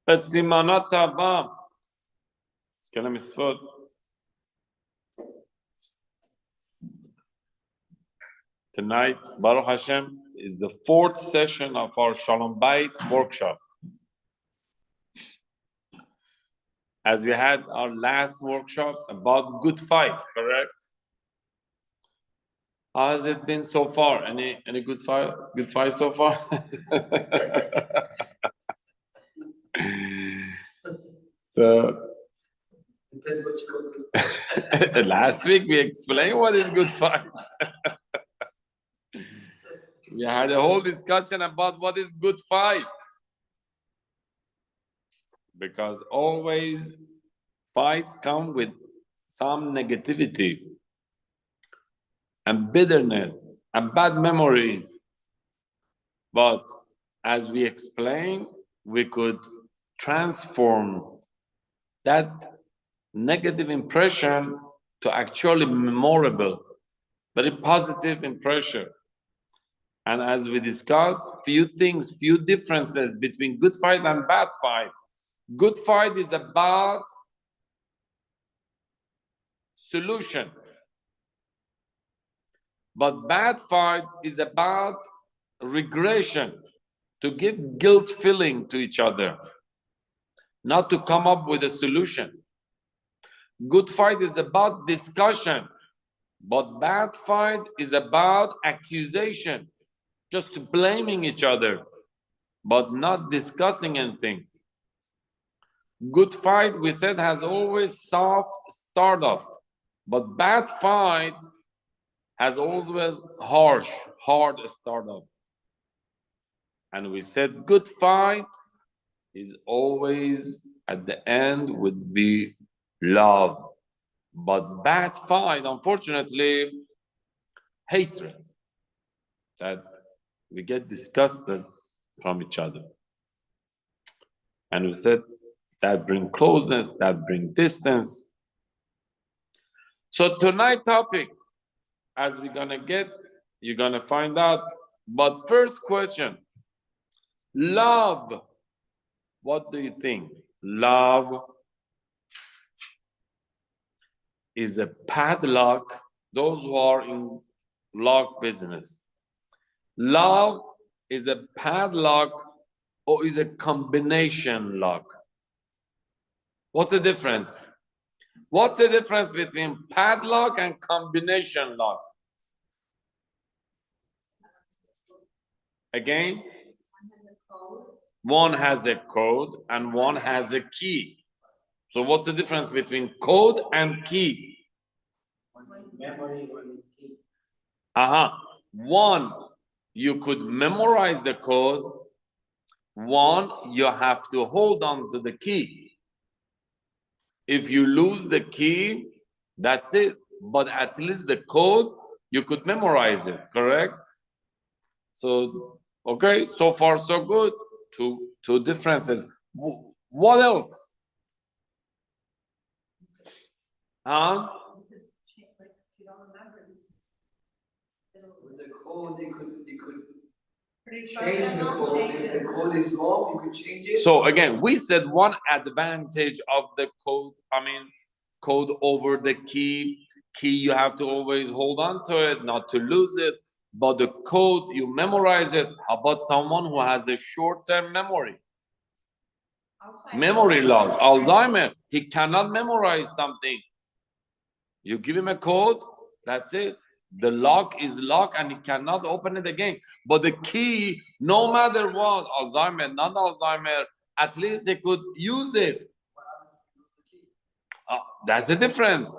בסימנות הבא. זקן המצוות. Tonight, Baruch Hashem, is the 4th session of our Shalom Bayit workshop. As we had our last workshop about good fight, correct? How has it been so far? Any good fight? Good fight so far? So last week we explained what is good fight. We had a whole discussion about what is good fight. Because always fights come with some negativity and bitterness and bad memories. But as we explained, we could transform that negative impression to actually memorable, very positive impression. And as we discussed, few differences between good fight and bad fight. Good fight is about solution. But bad fight is about regression, to give guilt feeling to each other, not to come up with a solution. Good fight is about discussion, but bad fight is about accusation, just blaming each other, but not discussing anything. Good fight, we said, has always soft start off, but bad fight has always hard start off. And we said good fight is always at the end would be love, but bad fight, unfortunately, hatred, that we get disgusted from each other. And we said that bring closeness, that bring distance. So tonight's topic, as we're gonna get, you're gonna find out. But first question, love. What do you think? Love is a padlock, those who are in lock business. Love is a padlock or is a combination lock? What's the difference? What's the difference between padlock and combination lock? Again? One has a code and one has a key. So what's the difference between code and key? Memory, one key. One, you could memorize the code. One, you have to hold on to the key. If you lose the key, that's it. But at least the code, you could memorize it, correct? So, okay, so far so good. Two differences. What else? With the code, you could change the code. If the code is wrong, you could change it. So again, we said one advantage of the code, code over the key. Key, you have to always hold on to it, not to lose it. But the code, you memorize it. How about someone who has a short-term memory? Memory loss, Alzheimer. He cannot memorize something. You give him a code, that's it. The lock is locked and he cannot open it again. But the key, no matter what, Alzheimer, not Alzheimer, at least he could use it. That's the difference.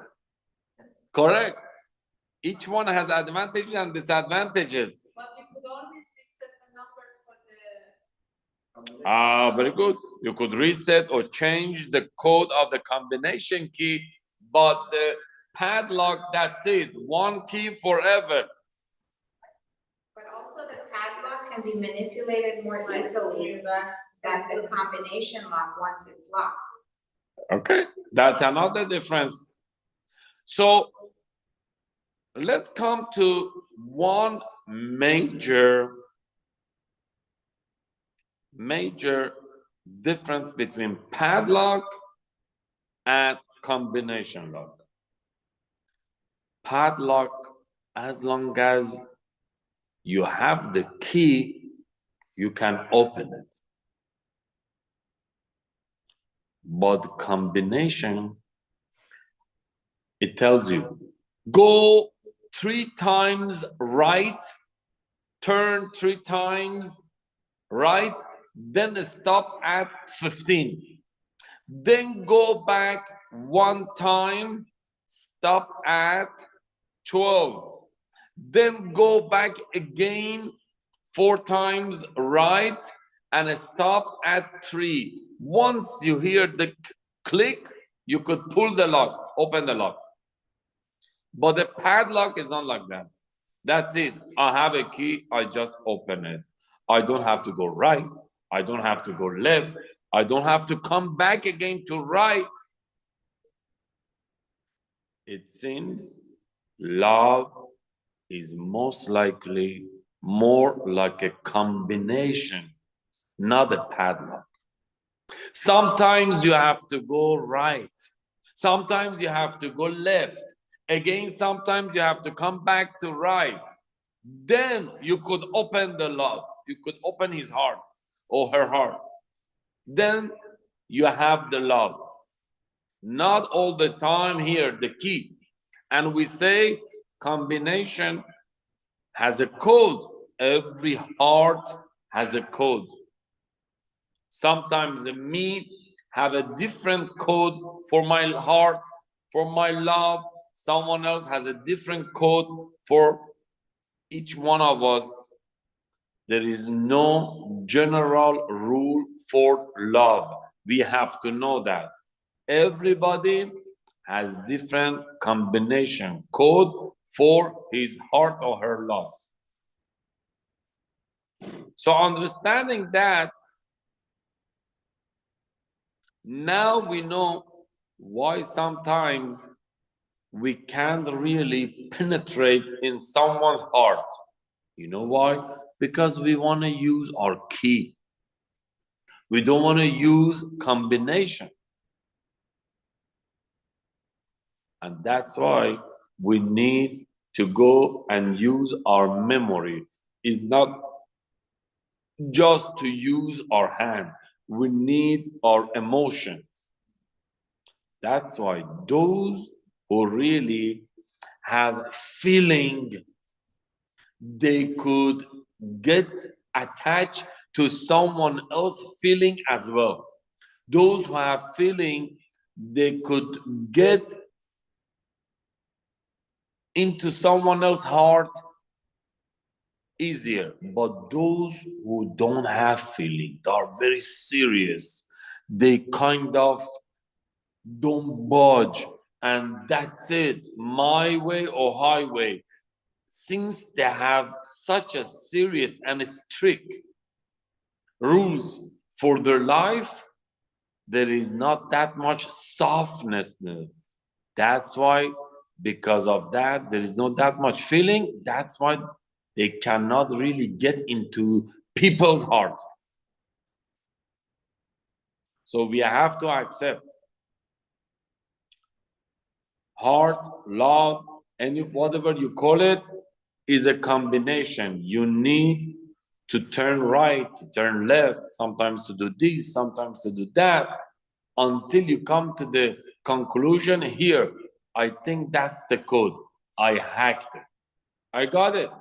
Correct. Each one has advantages and disadvantages. But you could always reset the numbers for the... Very good. You could reset or change the code of the combination key, but the padlock, that's it. One key forever. But also the padlock can be manipulated more easily than the combination lock once it's locked. Okay, that's another difference. So let's come to one major difference between padlock and combination lock. Padlock, as long as you have the key, you can open it. But combination, it tells you, go 3 times right, turn 3 times right, then stop at 15. Then go back 1 time, stop at 12. Then go back again 4 times right and stop at 3. Once you hear the click, you could pull the lock, open the lock. But the padlock is not like that. That's it. I have a key, I just open it. I don't have to go right. I don't have to go left. I don't have to come back again to right. It seems love is most likely more like a combination, not a padlock. Sometimes you have to go right. Sometimes you have to go left. Again, sometimes you have to come back to right. Then you could open the love. You could open his heart or her heart. Then you have the love. Not all the time here, the key. And we say combination has a code. Every heart has a code. Sometimes me have a different code for my heart, for my love. Someone else has a different code for each one of us. There is no general rule for love. We have to know that. Everybody has different combination code for his heart or her love. So understanding that, now we know why sometimes we can't really penetrate in someone's heart. You know why? Because we want to use our key. We don't want to use combination. And that's why we need to go and use our memory. It's not just to use our hand. We need our emotions. That's why those who really have feeling, they could get attached to someone else feeling as well. Those who have feeling, they could get into someone else's heart easier. But those who don't have feeling, they are very serious. They kind of don't budge, and that's it, my way or highway. Since they have such a serious and strict rules for their life, there is not that much softness there. That's why, because of that, there is not that much feeling. That's why they cannot really get into people's heart. So we have to accept heart, love, any whatever you call it, is a combination. You need to turn right, to turn left, sometimes to do this, sometimes to do that, until you come to the conclusion here. I think that's the code. I hacked it. I got it.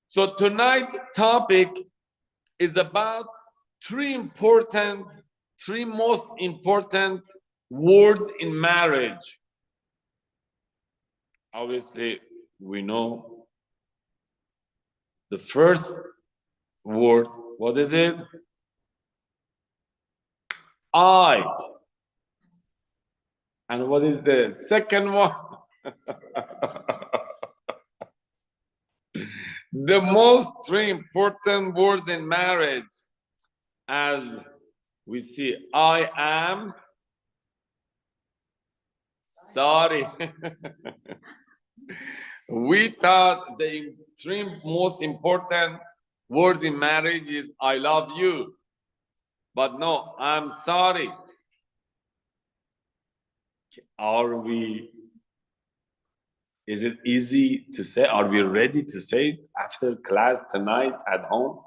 So tonight's topic is about three most important words in marriage. Obviously, we know the first word. What is it? I. And what is the second one? The most three important words in marriage, as we see, I am sorry. We thought the three most important Word in marriage is I love you. But no, I'm sorry. Is it easy to say? Are we ready to say it after class tonight at home?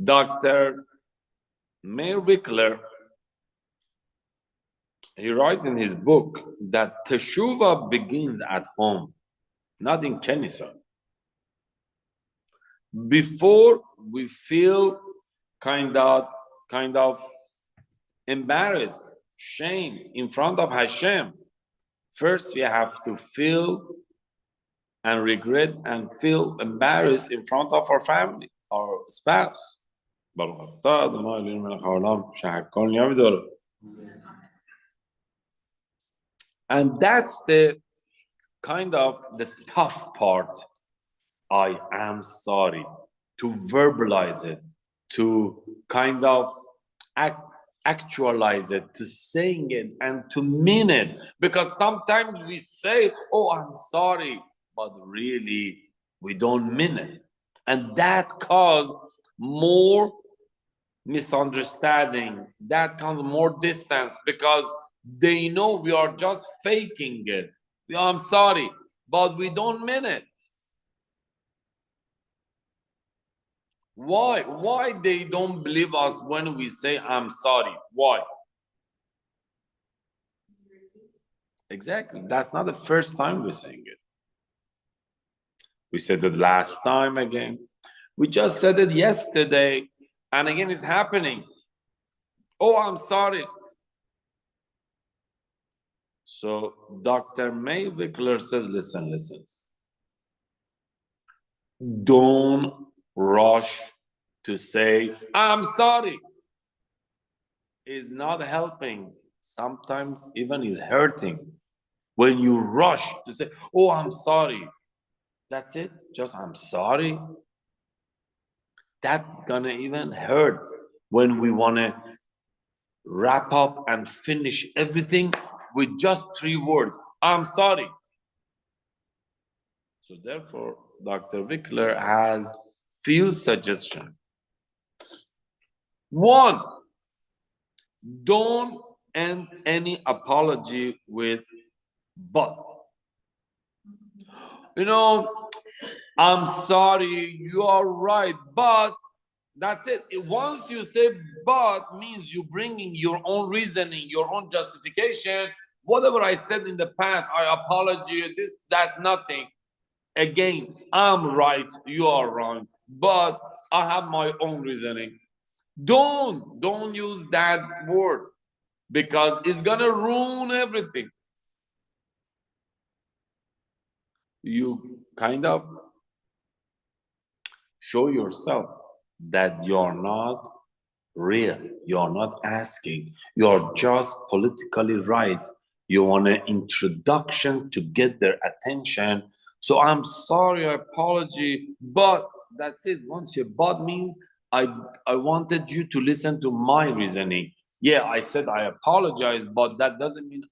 Dr. Meir Wickler, he writes in his book that Teshuvah begins at home, not in Kenisa. Before we feel kind of embarrassed, shame in front of Hashem, first we have to feel and regret and feel embarrassed in front of our family, our spouse. And that's the kind of the tough part. I am sorry, to verbalize it, to kind of actualize it, to saying it and to mean it. Because sometimes we say, oh, I'm sorry, but really we don't mean it. And that causes more misunderstanding, that causes more distance, because they know we are just faking it. I'm sorry, but we don't mean it. Why? Why they don't believe us when we say I'm sorry? Why? Exactly. That's not the first time we're saying it. We said it last time again. We just said it yesterday, and again it's happening. Oh, I'm sorry. So Dr. May Wickler says, listen. Don't rush to say, I'm sorry. Is not helping. Sometimes even is hurting. When you rush to say, oh, I'm sorry. That's it. Just, I'm sorry. That's gonna even hurt when we wanna wrap up and finish everything with just 3 words. I'm sorry. So therefore, Dr. Wickler has few suggestions. 1, don't end any apology with but. I'm sorry, you are right, but that's it. Once you say but, means you're bringing your own reasoning, your own justification. Whatever I said in the past, I apologize, that's nothing. Again, I'm right, you are wrong, but I have my own reasoning. Don't use that word, because it's gonna ruin everything. You kind of show yourself that you're not real, you're not asking, you're just politically right. You want an introduction to get their attention. So I'm sorry, I apologize, but that's it. Once your but means I wanted you to listen to my reasoning. Yeah, I said I apologize, but that doesn't mean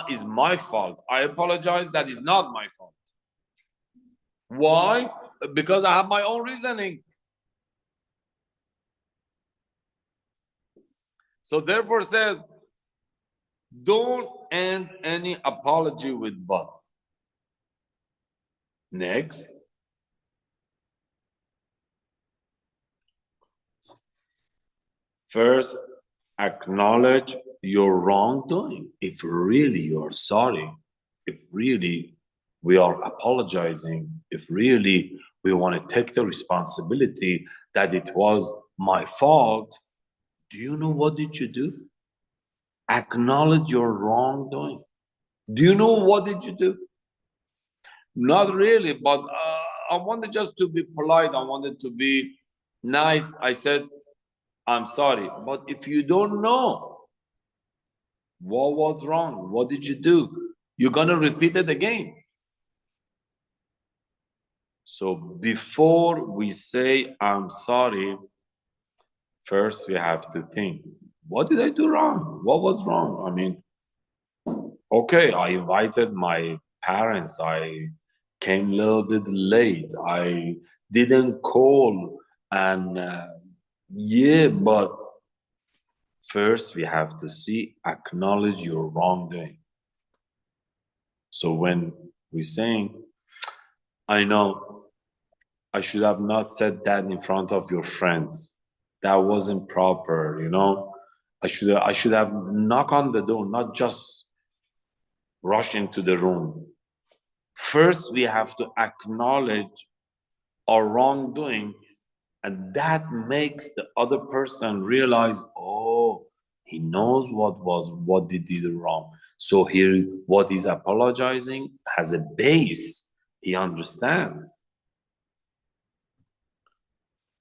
is my fault. I apologize, that is not my fault. Why? Because I have my own reasoning. So therefore says, don't end any apology with but. Next. First, acknowledge your wrongdoing. If really you're sorry, if really we are apologizing, if really we want to take the responsibility that it was my fault, do you know what did you do? Acknowledge your wrongdoing. Do you know what did you do? Not really, but I wanted just to be polite. I wanted to be nice. I said, I'm sorry. But if you don't know what was wrong, what did you do? You're going to repeat it again. So before we say, I'm sorry, first we have to think, what did I do wrong? What was wrong? I mean, okay, I invited my parents. I came a little bit late. I didn't call. And yeah, but first we have to acknowledge your wrongdoing. So when we're saying, I know I should have not said that in front of your friends. That wasn't proper, you know. I should have knocked on the door, not just rush into the room. First, we have to acknowledge our wrongdoing, and that makes the other person realize, oh, he knows what they did wrong. So here, what he's apologizing has a base. He understands.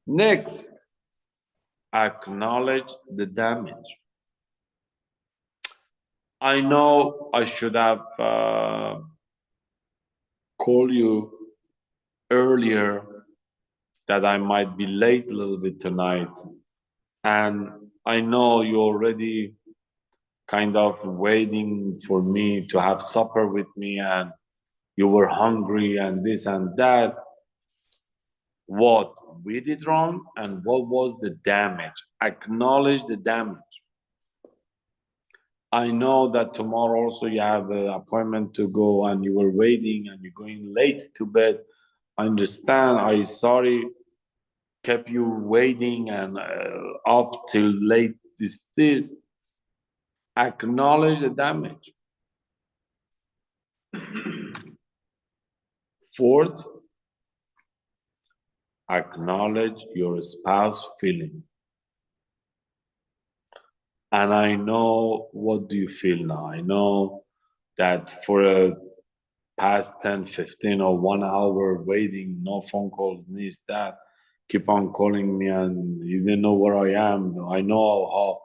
Next, acknowledge the damage. I know I should have called you earlier, that I might be late a little bit tonight. And I know you're already kind of waiting for me to have supper with me, and you were hungry and this and that. What we did wrong and what was the damage. Acknowledge the damage. I know that tomorrow also you have an appointment to go and you were waiting and you're going late to bed. I understand. I'm sorry, kept you waiting and up till late this. Acknowledge the damage. Fourth, acknowledge your spouse feeling. And I know, what do you feel now? I know that for a past 10, 15 or 1 hour waiting, no phone calls, this, that, keep on calling me and you didn't know where I am. I know how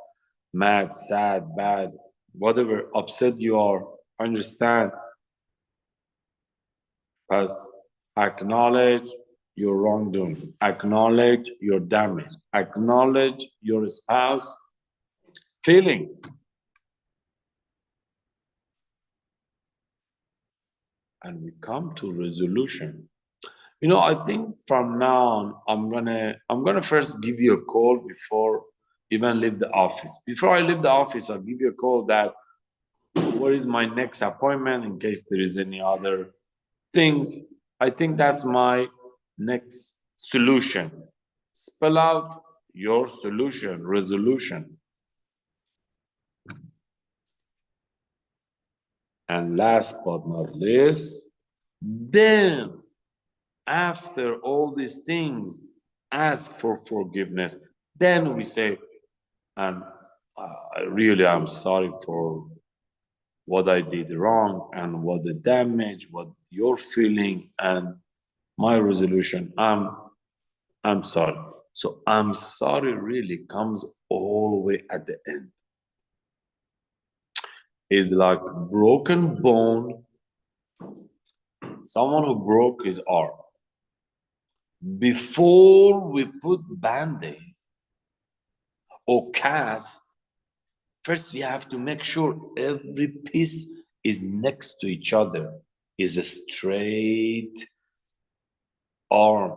mad, sad, bad, whatever, upset you are. Understand. Because acknowledge your wrongdoing, acknowledge your damage, acknowledge your spouse feeling. And we come to resolution. You know, I think from now on, I'm gonna first give you a call before even leave the office. Before I leave the office, I'll give you a call that where is my next appointment in case there is any other things. I think that's my next solution. Spell out your solution, resolution. And last but not least, then after all these things, ask for forgiveness. Then we say, and really, I'm sorry for what I did wrong and what the damage, what you're feeling, and my resolution. I'm sorry. So I'm sorry really comes all the way at the end. It's like broken bone. Someone who broke his arm. Before we put band-aid or cast, first we have to make sure every piece is next to each other, is a straight arm.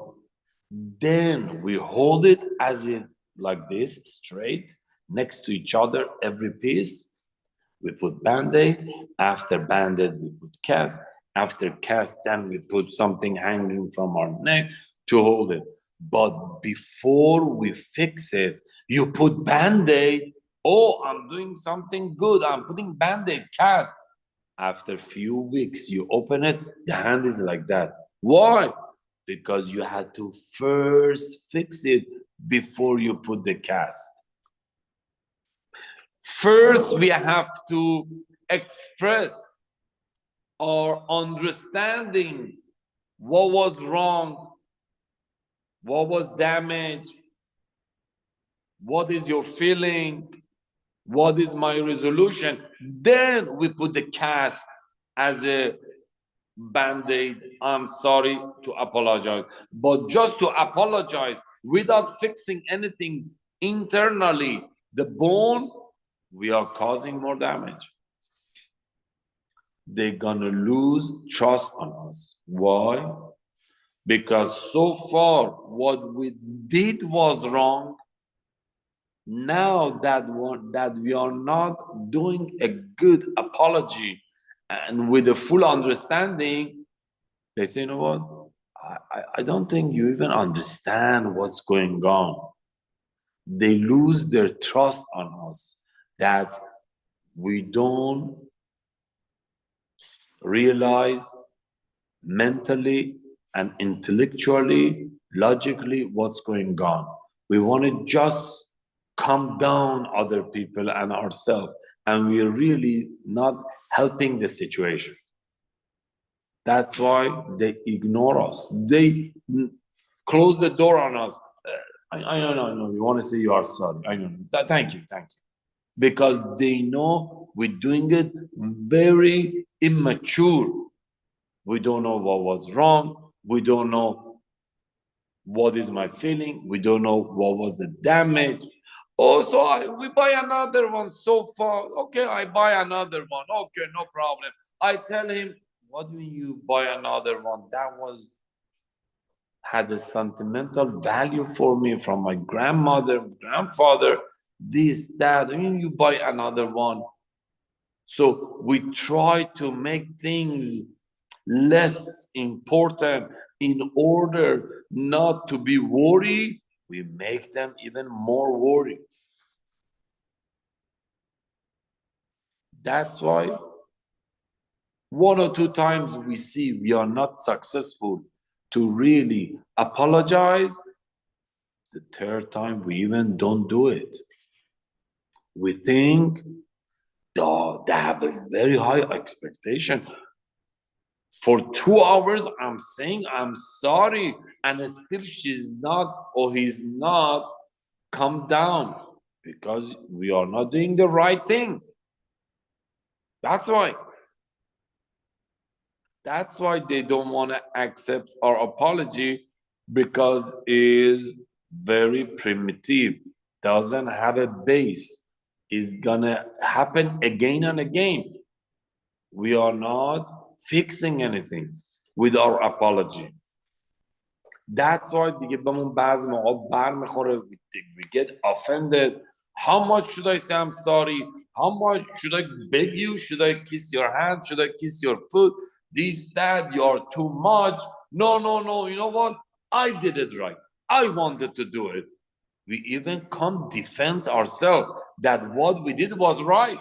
Then we hold it as if like this, straight, next to each other, every piece. We put band-aid. After band-aid, we put cast. After cast, then we put something hanging from our neck to hold it. But before we fix it, you put band-aid. Oh, I'm doing something good. I'm putting band-aid, cast. After a few weeks, you open it, the hand is like that. Why? Because you had to first fix it before you put the cast. First, we have to express our understanding what was wrong, what was damaged, what is your feeling, what is my resolution. Then we put the cast as a band-aid. I'm sorry, to apologize. But just to apologize without fixing anything internally, the bone, we are causing more damage. they're gonna lose trust on us. Why? Because so far what we did was wrong. Now that we are not doing a good apology and with a full understanding, they say, you know what? I don't think you even understand what's going on. They lose their trust on us that we don't realize mentally and intellectually, logically what's going on. We want to just calm down other people and ourselves, and we're really not helping the situation. That's why they ignore us. They close the door on us. I know. You want to say you are sorry. I know. Thank you. Because they know we're doing it very immature. We don't know what was wrong. We don't know what is my feeling. We don't know what was the damage. Oh, so we buy another one so far. Okay, I buy another one. Okay, no problem. I tell him, what do you buy another one? That had a sentimental value for me from my grandmother, grandfather, this, that. You buy another one. So we try to make things less important in order not to be worried. We make them even more worried. That's why one or two times we see we are not successful to really apologize. The third time we even don't do it. We think they have a very high expectation. For 2 hours, I'm saying I'm sorry, and still she's not or he's not come down because we are not doing the right thing. That's why. That's why they don't want to accept our apology, because it is very primitive, doesn't have a base, is gonna happen again and again. We are not fixing anything with our apology. That's why دیگه بهمون بعضی موقع برمیخوره, we get offended. How much should I say I'm sorry? How much should I beg you? Should I kiss your hand? Should I kiss your foot? This, that, you're too much. No, you know what? I did it right. I wanted to do it. We even can't defend ourselves that what we did was right.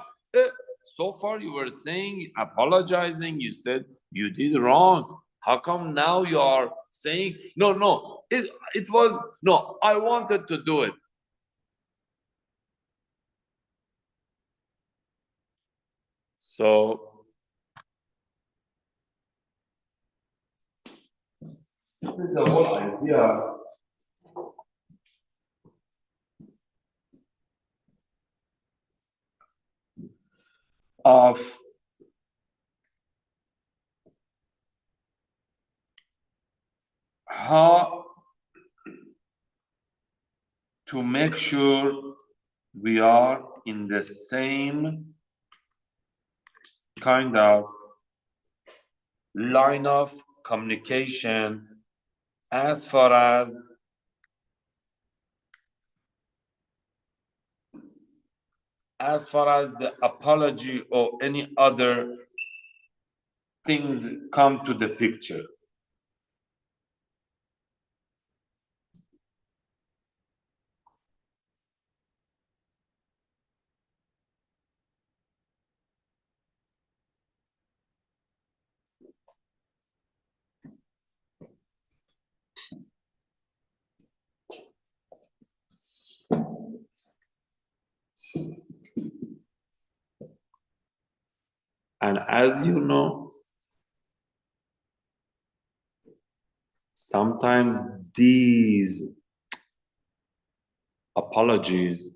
So far you were saying, apologizing, you said you did wrong. How come now you are saying, no, it was, no, I wanted to do it. So, this is the whole idea of how to make sure we are in the same kind of line of communication as far as the apology or any other things come to the picture. And as you know, sometimes these apologies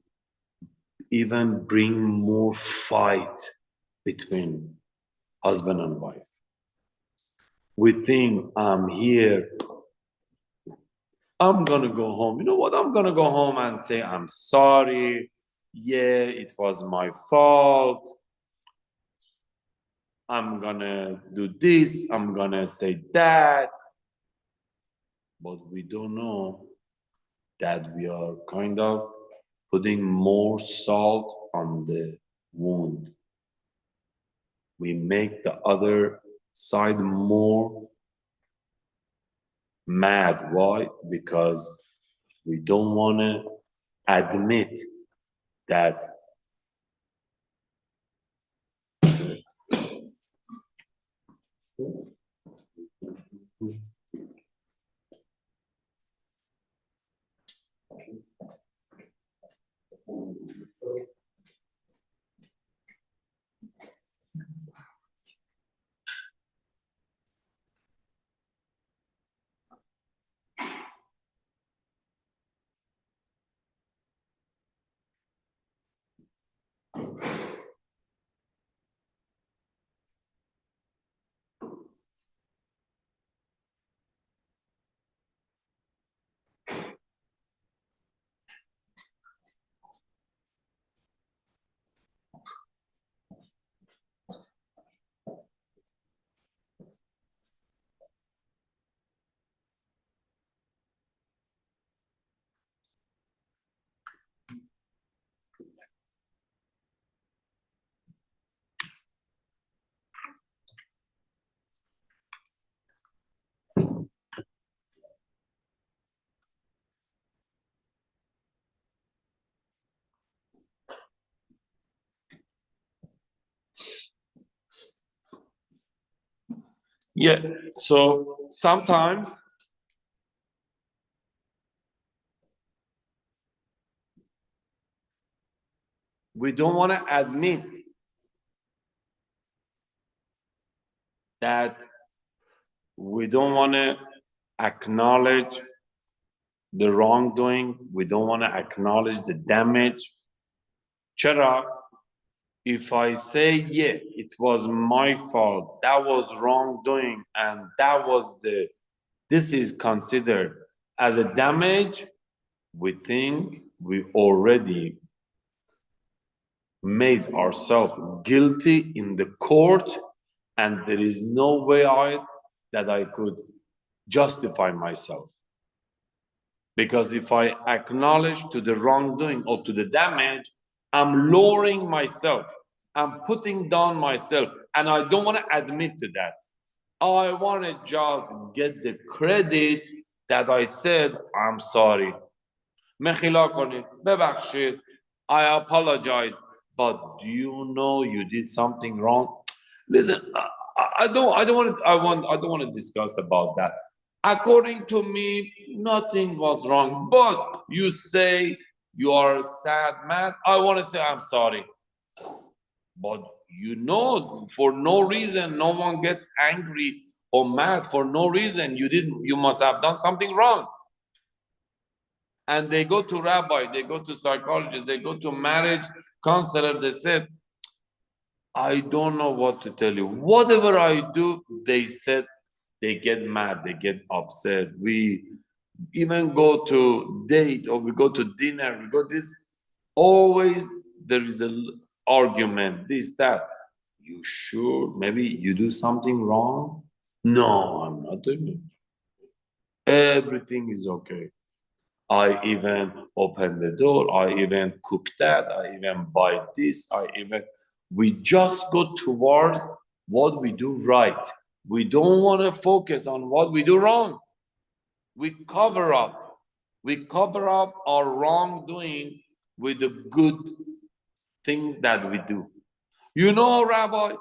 even bring more fight between husband and wife. We think, I'm here, I'm gonna go home. You know what? I'm gonna go home and say, I'm sorry. Yeah, it was my fault. I'm gonna do this, I'm gonna say that. But we don't know that we are kind of putting more salt on the wound. We make the other side more mad. Why? Because we don't want to admit that yeah, so sometimes we don't want to admit that we don't want to acknowledge the wrongdoing, we don't want to acknowledge the damage. Chara, if I say, yeah, it was my fault, that was wrongdoing, and this is considered as a damage, we think we already made ourselves guilty in the court, and there is no way out that I could justify myself. Because if I acknowledge to the wrongdoing or to the damage, I'm lowering myself, I'm putting down myself, and I don't want to admit to that. I want to just get the credit that I said, I'm sorry. مخیلا کنید، ببخشید. I apologize. But do you know you did something wrong? Listen, I don't want to discuss about that. According to me, nothing was wrong. But you say you are a sad man. I want to say I'm sorry. But you know, for no reason, no one gets angry or mad for no reason. You must have done something wrong. And they go to rabbi, they go to psychologist, they go to marriage counselor, they said, I don't know what to tell you. Whatever I do, they said, they get mad, they get upset. We even go to date or we go to dinner, we go this, always there is an argument, this, that. You sure? Maybe you do something wrong? No, I'm not doing it. Everything is okay. I even open the door, I even cook that, I even buy this, we just go towards what we do right. We don't want to focus on what we do wrong. We cover up. We cover up our wrongdoing with the good things that we do. You know, Rabbi,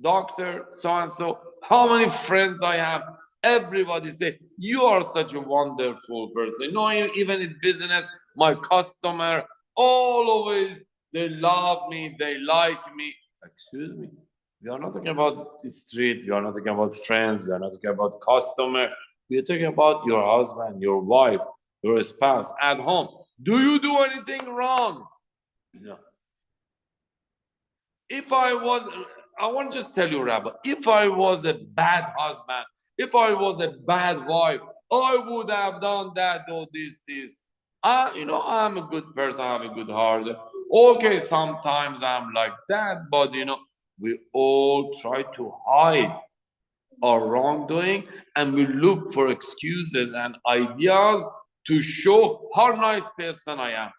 doctor, so-and-so, how many friends I have? Everybody say, you are such a wonderful person. You know, even in business, my customer, always, they love me, they like me. Excuse me. We are not talking about the street. We are not talking about friends. We are not talking about customer. We are talking about your husband, your wife, your spouse at home. Do you do anything wrong? No. If I want to just tell you, Rabbi, if I was a bad husband, if I was a bad wife, I would have done that or this. I'm a good person, I have a good heart. Okay, sometimes I'm like that, but We all try to hide our wrongdoing and we look for excuses and ideas to show how nice person I am.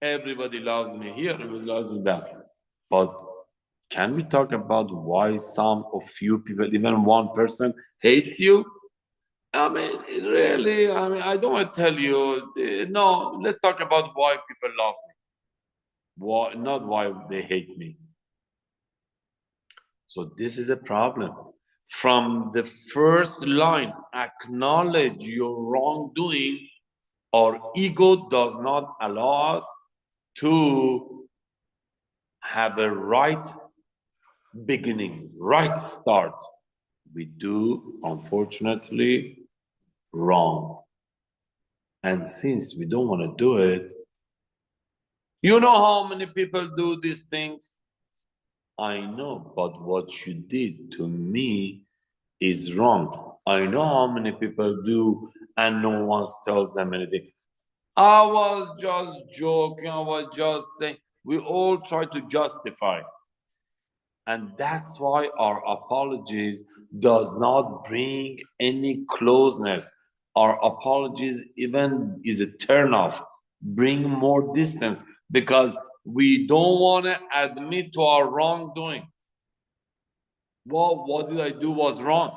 Everybody loves me here, everybody loves me there. But can we talk about why some of few people, even one person, hates you? I mean, really, I don't want to tell you. No, let's talk about why people love me. Why, not why they hate me. So this is a problem. From the first line, acknowledge your wrongdoing. Our ego does not allow us to have a right beginning, right start. We do, unfortunately, wrong. And since we don't want to do it, you know how many people do these things? I know, but what you did to me is wrong. I know how many people do, and no one tells them anything. I was just joking, I was just saying. We all try to justify. And that's why our apologies does not bring any closeness. Our apologies even is a turnoff, bring more distance because we don't want to admit to our wrongdoing. Well, what did I do was wrong?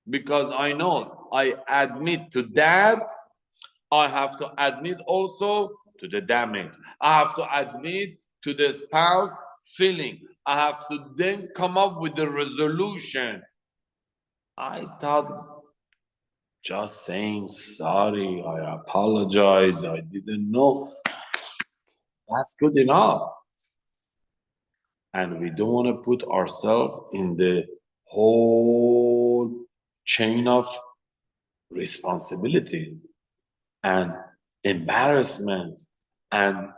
Because I know I admit to that, I have to admit also to the damage. I have to admit to the spouse feeling. I have to then come up with the resolution. I thought just saying sorry, I apologize, I didn't know, that's good enough. And we don't want to put ourselves in the whole chain of responsibility and embarrassment and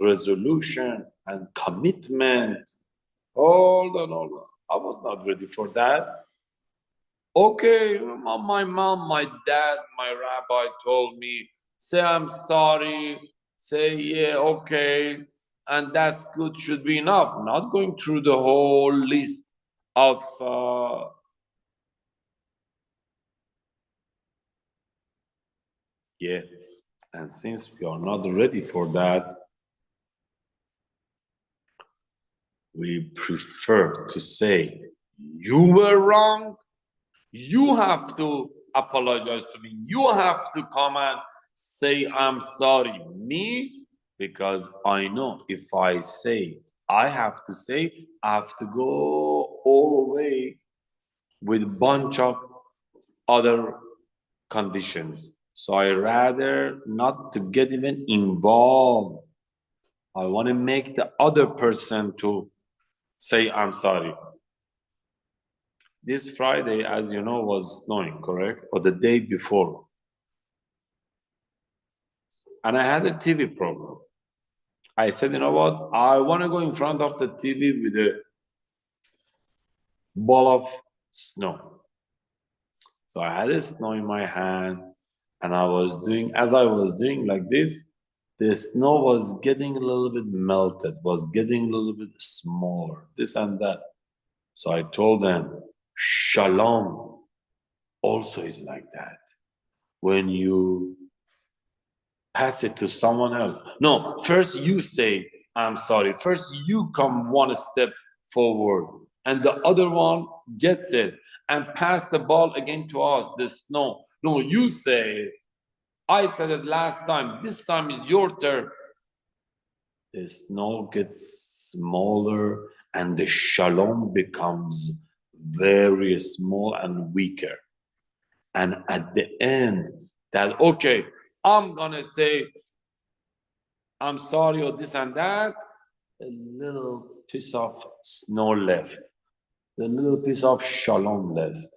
resolution and commitment. Hold on, hold on. I was not ready for that. Okay, my mom, my dad, my rabbi told me, say I'm sorry, say yeah, okay, and that's good, should be enough. Not going through the whole list of yeah. And since we are not ready for that, we prefer to say, you were wrong, you have to apologize to me, you have to come and say, I'm sorry, me, because I know if I say, I have to say, I have to go all the way with a bunch of other conditions. So I rather not to get even involved. I want to make the other person to say I'm sorry. This Friday, as you know, was snowing, correct? Or the day before. And I had a TV program. I said, you know what? I want to go in front of the TV with a ball of snow. So I had a snow in my hand and I was doing, as I was doing like this, the snow was getting a little bit melted, was getting a little bit smaller, this and that. So I told them, Shalom also is like that. When you pass it to someone else. No, first you say, I'm sorry. First you come one step forward and the other one gets it and pass the ball again to us, the snow. No, you say, I said it last time. This time is your turn. The snow gets smaller and the shalom becomes very small and weaker. And at the end, that, okay, I'm gonna say, I'm sorry or this and that, a little piece of snow left, the little piece of shalom left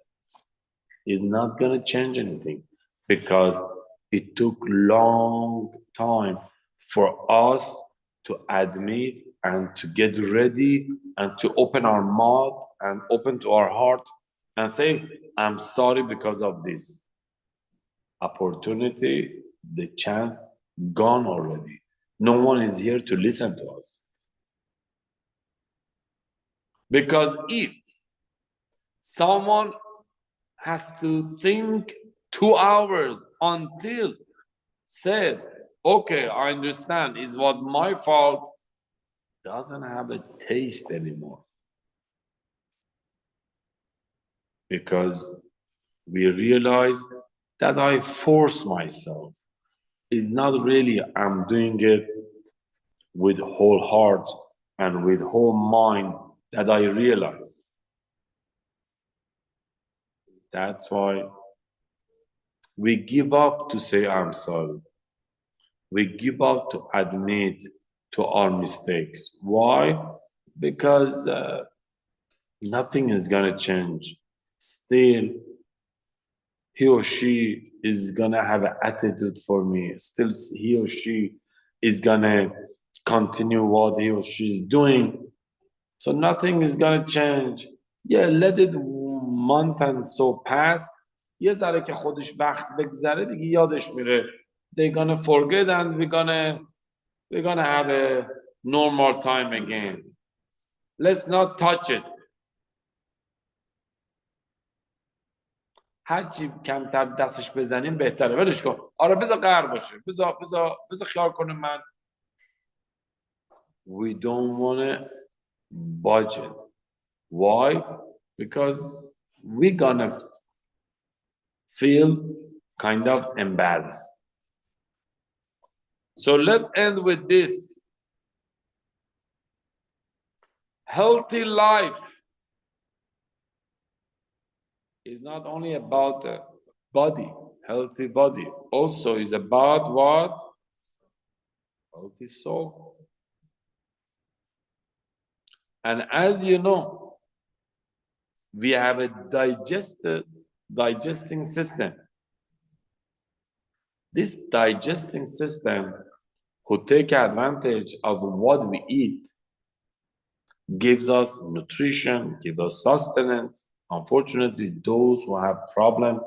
is not gonna change anything because it took long time for us to admit and to get ready and to open our mouth and open to our heart and say, I'm sorry because of this. Opportunity, the chance gone already. No one is here to listen to us. Because if someone has to think 2 hours until says, okay, I understand, is what my fault, doesn't have a taste anymore. Because we realize that I force myself. It's not really I'm doing it with whole heart and with whole mind that I realize. That's why we give up to say I'm sorry. We give up to admit to our mistakes. Why? Because nothing is gonna change. Still, he or she is gonna have an attitude for me. Still, he or she is gonna continue what he or she is doing. So nothing is gonna change. Yeah, let it month and so pass. یه ذره که خودش وقت بگذره دیگه یادش میره. They're gonna forget and we're gonna have a normal time again. Let's not touch it. هرچی کمتر دستش بزنیم بهتره. ولش کن. آره بذار قهر باشه. بذار خیال کنه من. We don't wanna budge it. Why? Because we're gonna feel kind of embarrassed. So let's end with this. Healthy life is not only about the body, healthy body, also is about what? Healthy soul. And as you know, we have a digesting system. This digesting system who take advantage of what we eat gives us nutrition, gives us sustenance. Unfortunately, those who have problem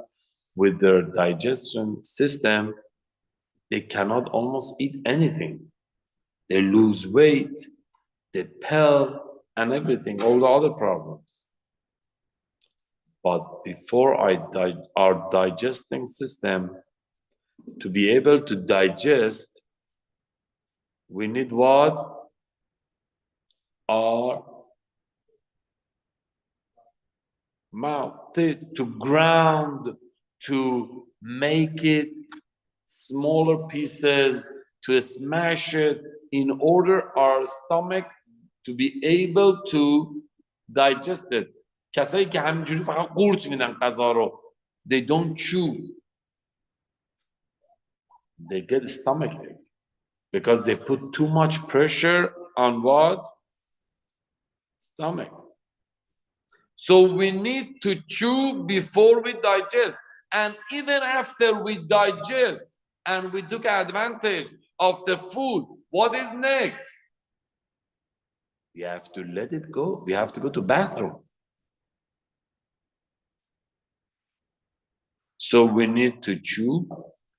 with their digestion system, they cannot almost eat anything. They lose weight, they pale, and everything, all the other problems. But before our digesting system to be able to digest, we need what? Our mouth to ground, to make it smaller pieces, to smash it in order our stomach to be able to digest it. کسایی که همینجوری فقط قورت میدن غذا رو, they don't chew, they get stomachache because they put too much pressure on what? Stomach. So we need to chew before we digest, and even after we digest and we took advantage of the food, what is next? We have to let it go. We have to go to bathroom. So we need to chew,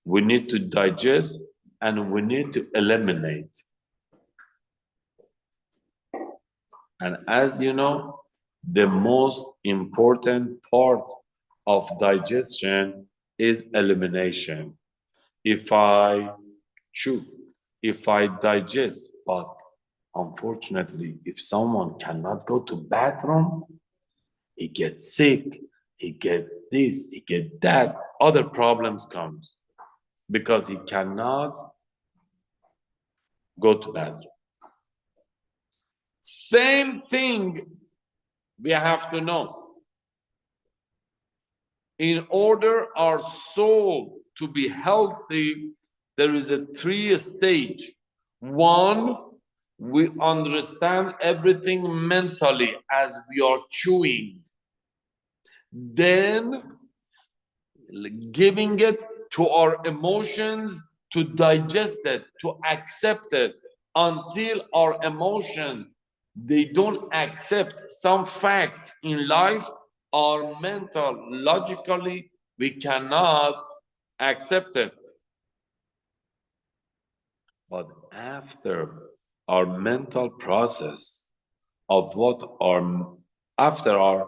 we need to digest, and we need to eliminate. And as you know, the most important part of digestion is elimination. If I chew, if I digest, but unfortunately, if someone cannot go to bathroom, he gets sick, he gets this, he gets that, other problems comes because he cannot go to bathroom. Same thing we have to know. In order our soul to be healthy, there is a 3 stage. One, we understand everything mentally as we are chewing. Then giving it to our emotions to digest it, to accept it, until our emotion, they don't accept some facts in life, our mental, logically, we cannot accept it. But after our mental process of after our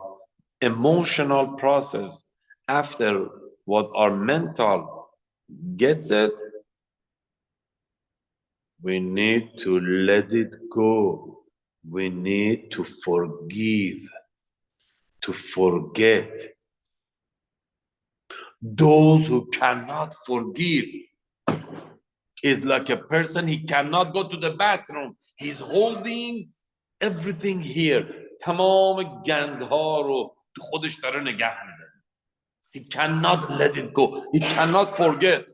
emotional process, after what our mental gets it, we need to let it go. We need to forgive, to forget. Those who cannot forgive is like a person, he cannot go to the bathroom. He's holding everything here. تمام گندها رو تو خودش داره نگه می‌داره. He cannot let it go. He cannot forget.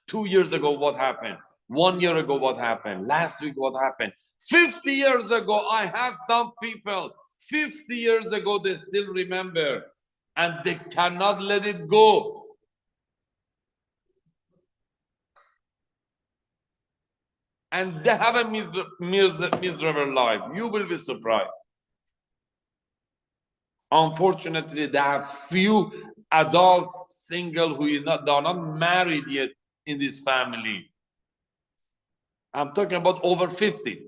2 years ago, what happened? 1 year ago, what happened? Last week, what happened? 50 years ago, I have some people, 50 years ago, they still remember, and they cannot let it go. And they have a miserable life. You will be surprised. Unfortunately, they have few adults, single, they are not married yet in this family. I'm talking about over 50.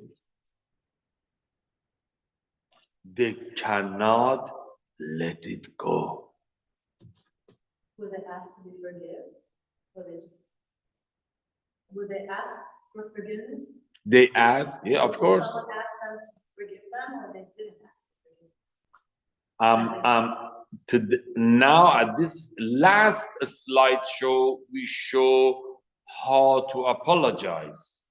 They cannot let it go. Will they ask to be forgiven? Or will they ask for forgiveness? They ask, yeah, of course. Someone asked them to forgive them, or they didn't ask for forgiveness? Now at this last slideshow, we show how to apologize.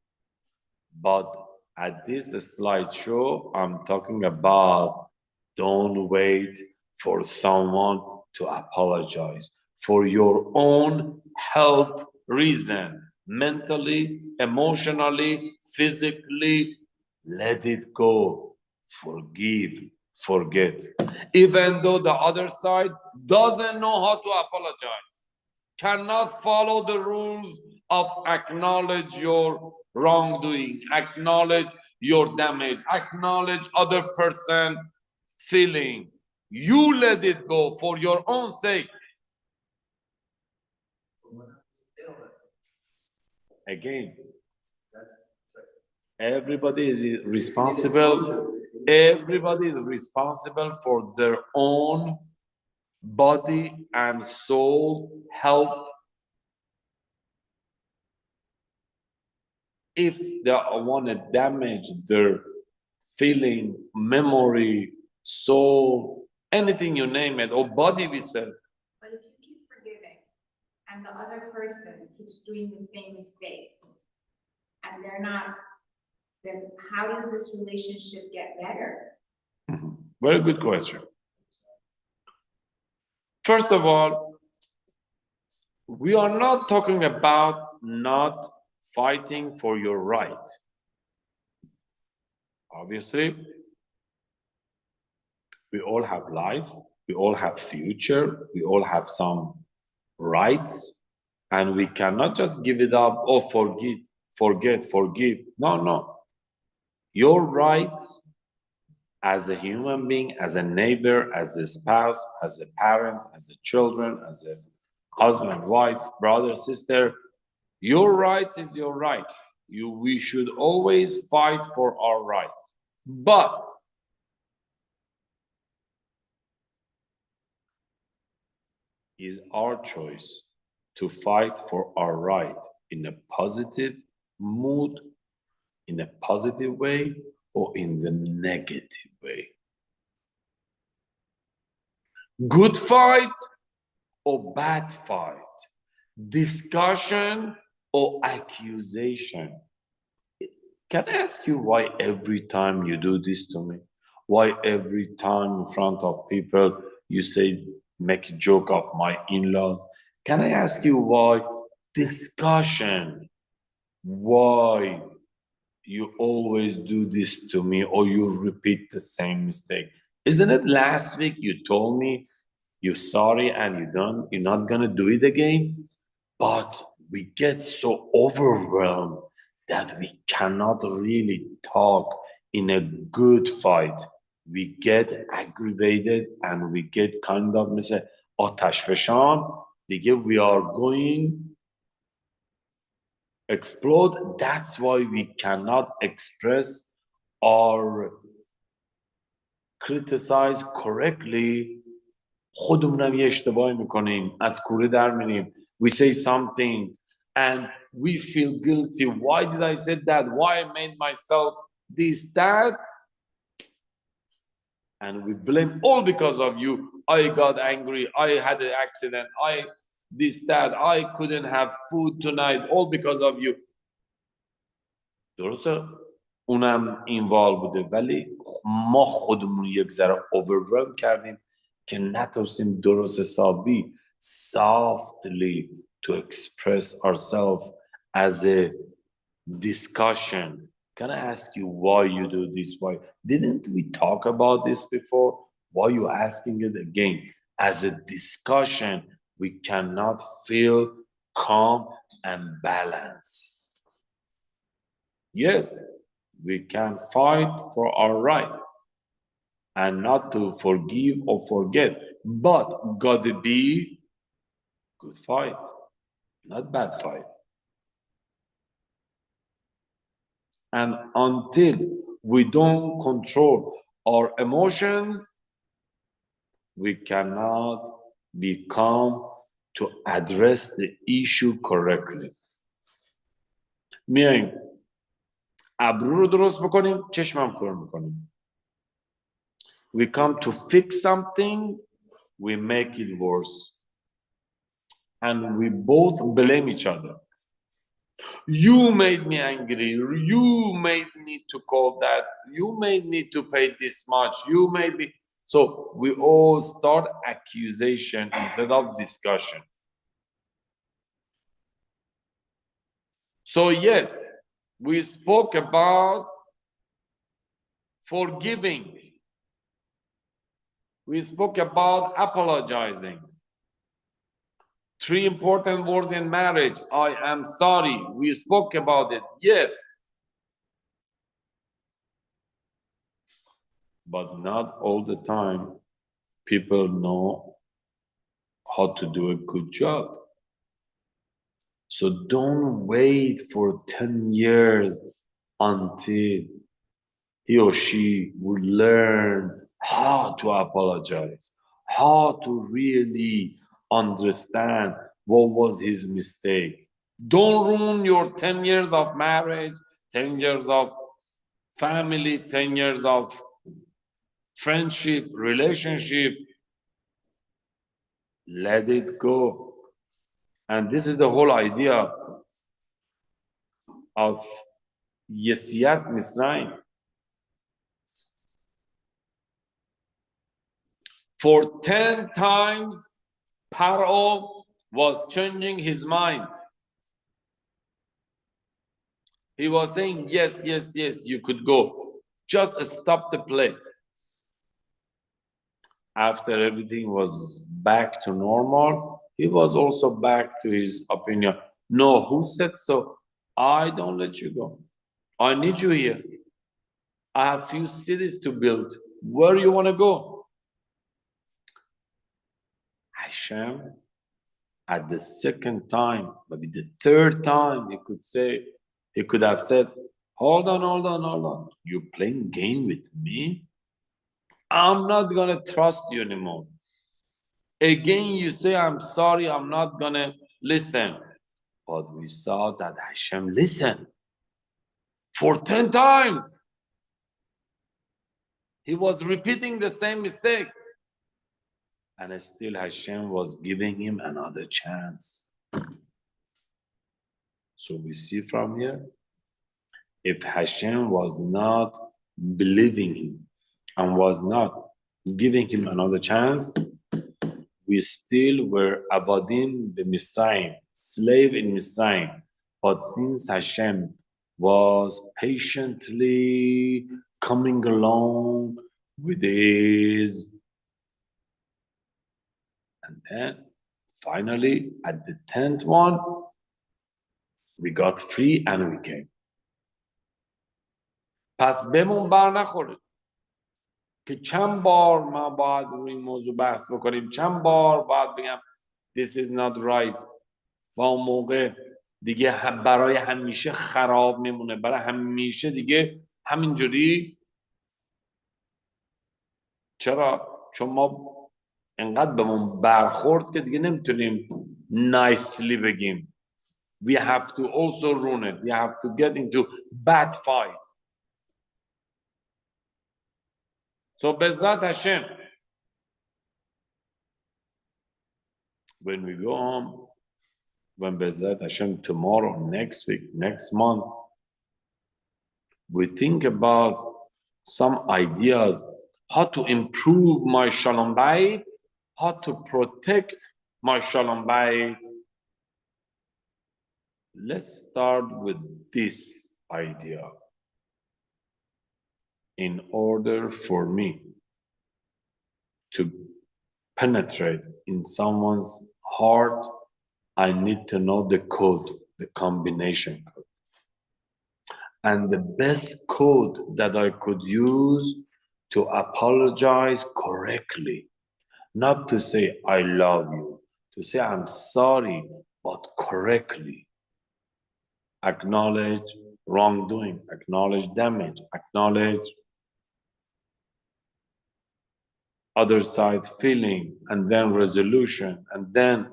But at this slideshow, I'm talking about don't wait for someone to apologize. For your own health reason, mentally, emotionally, physically, let it go. Forgive, forget. Even though the other side doesn't know how to apologize, cannot follow the rules of acknowledge your wrongdoing, acknowledge your damage, acknowledge other person feeling. You let it go for your own sake. Again, everybody is responsible. Everybody is responsible for their own body and soul health. If they want to damage their feeling, memory, soul, anything you name it, or body, we said. But if you keep forgiving and the other person keeps doing the same mistake and they're not, then how does this relationship get better? Very good question. First of all, we are not talking about not fighting for your right. Obviously, we all have life, we all have future, we all have some rights, and we cannot just give it up or forget, forgive. No. Your rights as a human being, as a neighbor, as a spouse, as a parent, as a children, as a husband, wife, brother, sister, your rights is your right. We should always fight for our right. But it's our choice to fight for our right in a positive mood, in a positive way, or in the negative way. Good fight or bad fight, discussion or accusation. Can I ask you why every time you do this to me? Why every time in front of people you say, make a joke of my in-laws? Can I ask you why discussion? Why you always do this to me or you repeat the same mistake? Isn't it last week you told me you're sorry and you're not gonna do it again? But we get so overwhelmed that we cannot really talk in a good fight. We get aggravated and we get kind of مثل آتش فشان. دیگه we are going explode. That's why we cannot express or criticize correctly. خودمونم یه اشتباهی میکنیم، از کوره در میریم. We say something and we feel guilty. Why did I say that? Why I made myself this, that? And we blame all because of you. I got angry. I had an accident. This, that. I couldn't have food tonight. All because of you. درسته؟ اونم اینوالو بوده، ولی ما خودمون یک ذره overwhelm کردیم که نتونستیم درست حسابی softly to express ourselves as a discussion. Can I ask you why you do this? Why? Didn't we talk about this before? Why you asking it again? As a discussion, we cannot feel calm and balance. Yes, we can fight for our right and not to forgive or forget, but gotta be good fight, not bad fight. And until we don't control our emotions, we cannot be calm to address the issue correctly. میایم ابرو رو درست بکنیم، چشمم کار میکنیم. We come to fix something, we make it worse. And we both blame each other. You made me angry. You made me to call that. You made me to pay this much. You made me. So we all start accusation instead of discussion. So yes, we spoke about forgiving. We spoke about apologizing. 3 important words in marriage. I am sorry. We spoke about it. Yes. But not all the time people know how to do a good job. So don't wait for 10 years until he or she will learn how to apologize, how to really understand what was his mistake. Don't ruin your 10 years of marriage, 10 years of family, 10 years of friendship, relationship. Let it go. And this is the whole idea of Yesiyat Misraim. For 10 times, Paro was changing his mind. He was saying, yes, yes, yes, you could go. Just stop the play. After everything was back to normal, he was also back to his opinion. No, who said so? I don't let you go. I need you here. I have few cities to build. Where do you want to go? Hashem, at the second time, maybe the third time, he could have said, hold on. You're playing game with me? I'm not going to trust you anymore. Again, you say, I'm sorry, I'm not going to listen. But we saw that Hashem listened. For 10 times. He was repeating the same mistake. And still Hashem was giving him another chance. So we see from here, if Hashem was not believing him and was not giving him another chance, we still were Avadim the Misraim, slave in Misraim. But since Hashem was patiently coming along with his, and then finally at the 10th one, we got free and we came. پس بمون بر نخوره که چند بار ما باید روی این موضوع بحث بکنیم، چند بار باید بگم this is not right. و اون موقع دیگه برای همیشه خراب میمونه، برای همیشه دیگه همینجوری. چرا؟ چون ما انقدر بهمون برخورد که دیگه نمیتونیم nicely بگیم. We have to also ruin it. We have to get into bad fight. So Bezrat Hashem, when we go home, when Bezrat Hashem tomorrow, next week, next month, we think about some ideas how to improve my Shalom Bayit, how to protect my Shalom Bayit. Let's start with this idea. In order for me to penetrate in someone's heart, I need to know the code, the combination code. And the best code that I could use to apologize correctly, not to say I love you, to say I'm sorry, but correctly. Acknowledge wrongdoing, acknowledge damage, acknowledge other side feeling, and then resolution, and then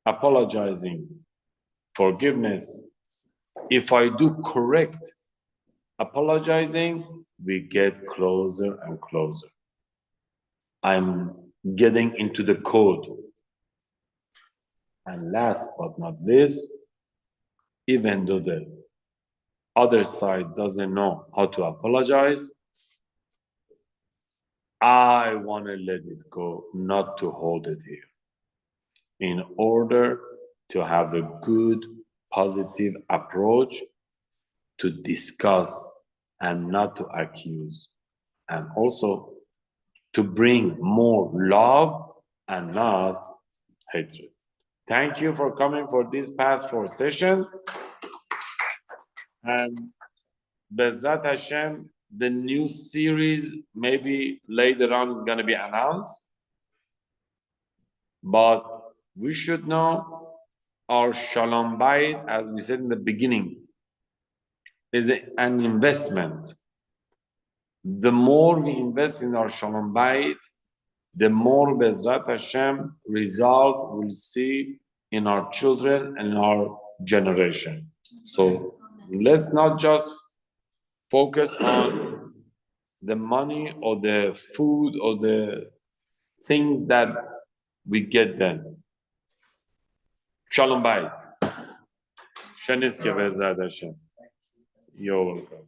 apologizing, forgiveness. If I do correct apologizing, we get closer and closer. I'm getting into the code. And last but not least, even though the other side doesn't know how to apologize, I want to let it go, not to hold it here, in order to have a good, positive approach to discuss and not to accuse, and also to bring more love and not hatred. Thank you for coming for these past 4 sessions. And Bezrat Hashem, the new series maybe later on is going to be announced. But we should know our Shalom Bayit, as we said in the beginning, is an investment. The more we invest in our Shalom Bayit, the more Bezrat Hashem result we'll see in our children and our generation. So let's not just focus on the money or the food or the things that we get then. Shalom Bayit. Shaniske Bezrat Hashem. You're welcome.